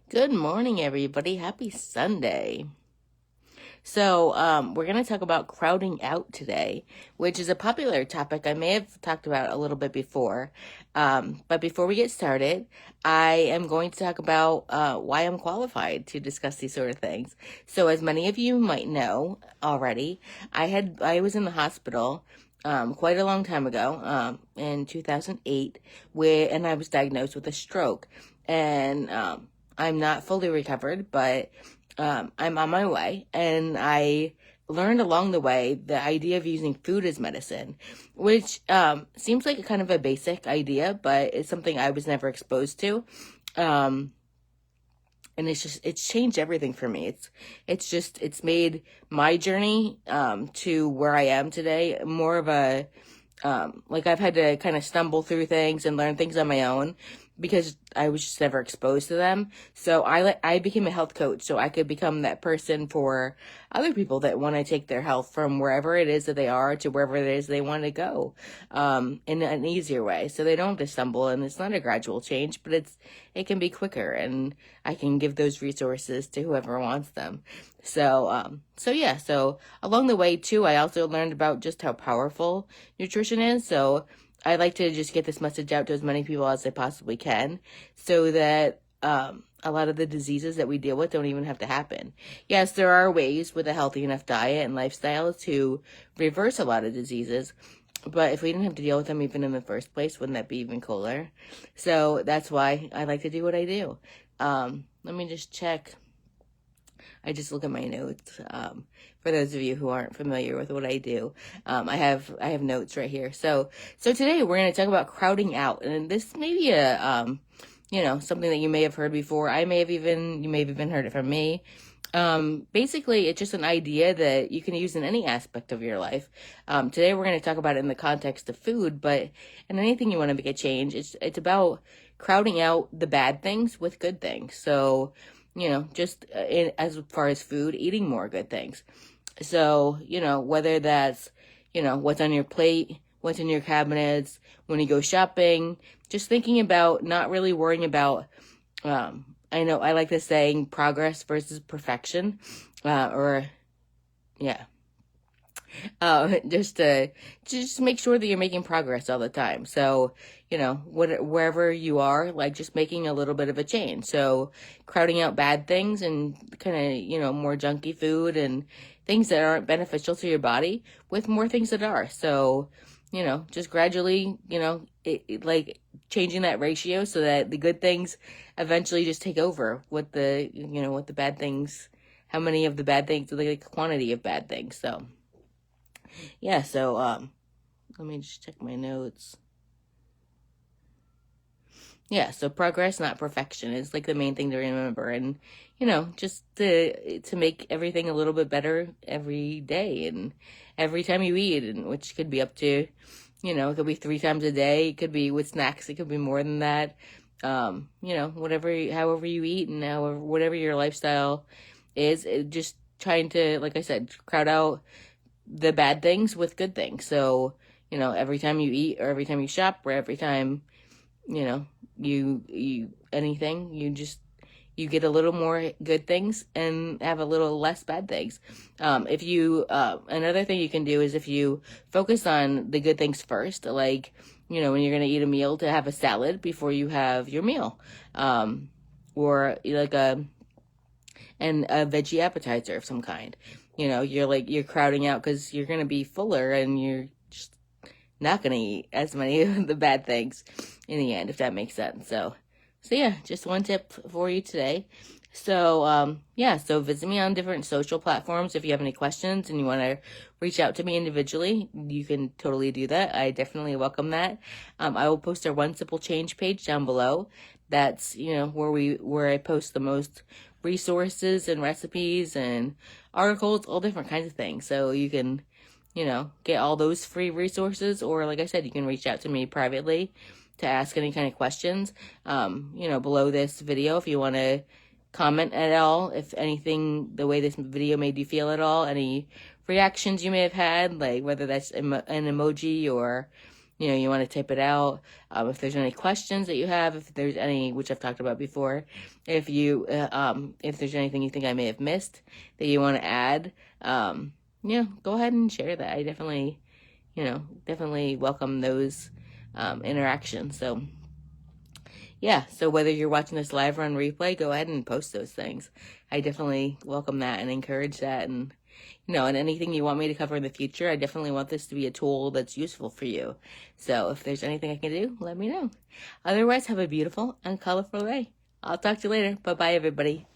Good morning, everybody. Happy Sunday. We're going to talk about crowding out today, which is a popular topic I may have talked about a little bit before. But before we get started, I am going to talk about why I'm qualified to discuss these sort of things. So, as many of you might know already, I was in the hospital quite a long time ago, in 2008, and I was diagnosed with a stroke. And I'm not fully recovered, but I'm on my way, and I learned along the way the idea of using food as medicine, which seems like a kind of a basic idea, but it's something I was never exposed to. Um, and it's changed everything for me. It's made my journey to where I am today more of a like I've had to kind of stumble through things and learn things on my own because I was just never exposed to them. So I became a health coach so I could become that person for other people that want to take their health from wherever it is that they are to wherever it is they want to go, in an easier way. So they don't have to stumble, and it's not a gradual change, but it can be quicker, and I can give those resources to whoever wants them. So along the way too, I also learned about just how powerful nutrition is. So I like to just get this message out to as many people as I possibly can so that a lot of the diseases that we deal with don't even have to happen. Yes, there are ways with a healthy enough diet and lifestyle to reverse a lot of diseases, but if we didn't have to deal with them even in the first place, wouldn't that be even cooler? So that's why I like to do what I do. Let me just check. I just look at my notes. For those of you who aren't familiar with what I do, I have notes right here. So today we're going to talk about crowding out, and this may be a something that you may have heard before. You may have even heard it from me. Basically, it's just an idea that you can use in any aspect of your life. Today we're going to talk about it in the context of food, but in anything you want to make a change, it's about crowding out the bad things with good things. So, just as far as food, eating more good things. So, whether that's, what's on your plate, what's in your cabinets, when you go shopping, just thinking about not really worrying about, I know I like this saying progress versus perfection, or yeah, just make sure that you're making progress all the time. So, wherever you are, like just making a little bit of a change. So, crowding out bad things and kind of, more junky food and things that aren't beneficial to your body with more things that are. So, just gradually, like changing that ratio so that the good things eventually just take over with the bad things, how many of the bad things, the quantity of bad things. So, yeah, let me just check my notes. Yeah, so progress, not perfection, is like the main thing to remember, and just to make everything a little bit better every day and every time you eat, and which could be up to, it could be 3 times a day, it could be with snacks, it could be more than that. However you eat and however whatever your lifestyle is, just trying to, like I said, crowd out the bad things with good things. So, every time you eat or every time you shop or every time, you know, you anything, you get a little more good things and have a little less bad things. If you Another thing you can do is if you focus on the good things first, like, when you're going to eat a meal, to have a salad before you have your meal. Or like a veggie appetizer of some kind. You're crowding out because you're gonna be fuller and you're just not gonna eat as many of the bad things in the end, if that makes sense. So yeah, just one tip for you today. So visit me on different social platforms if you have any questions and you want to reach out to me individually. You can totally do that. I definitely welcome that. I will post our One Simple Change page down below. That's where I post the most resources and recipes and articles, all different kinds of things. So you can get all those free resources, or like I said, you can reach out to me privately to ask any kind of questions, below this video if you want to comment at all, if anything, the way this video made you feel at all, any reactions you may have had, like whether that's an emoji or, you want to type it out. If there's any questions that you have, if there's any, which I've talked about before, if there's anything you think I may have missed that you want to add, go ahead and share that. I definitely welcome those interactions. So yeah, so whether you're watching this live or on replay, go ahead and post those things. I definitely welcome that and encourage that. And and anything you want me to cover in the future, I definitely want this to be a tool that's useful for you. So if there's anything I can do, let me know. Otherwise, have a beautiful and colorful day. I'll talk to you later. Bye-bye, everybody.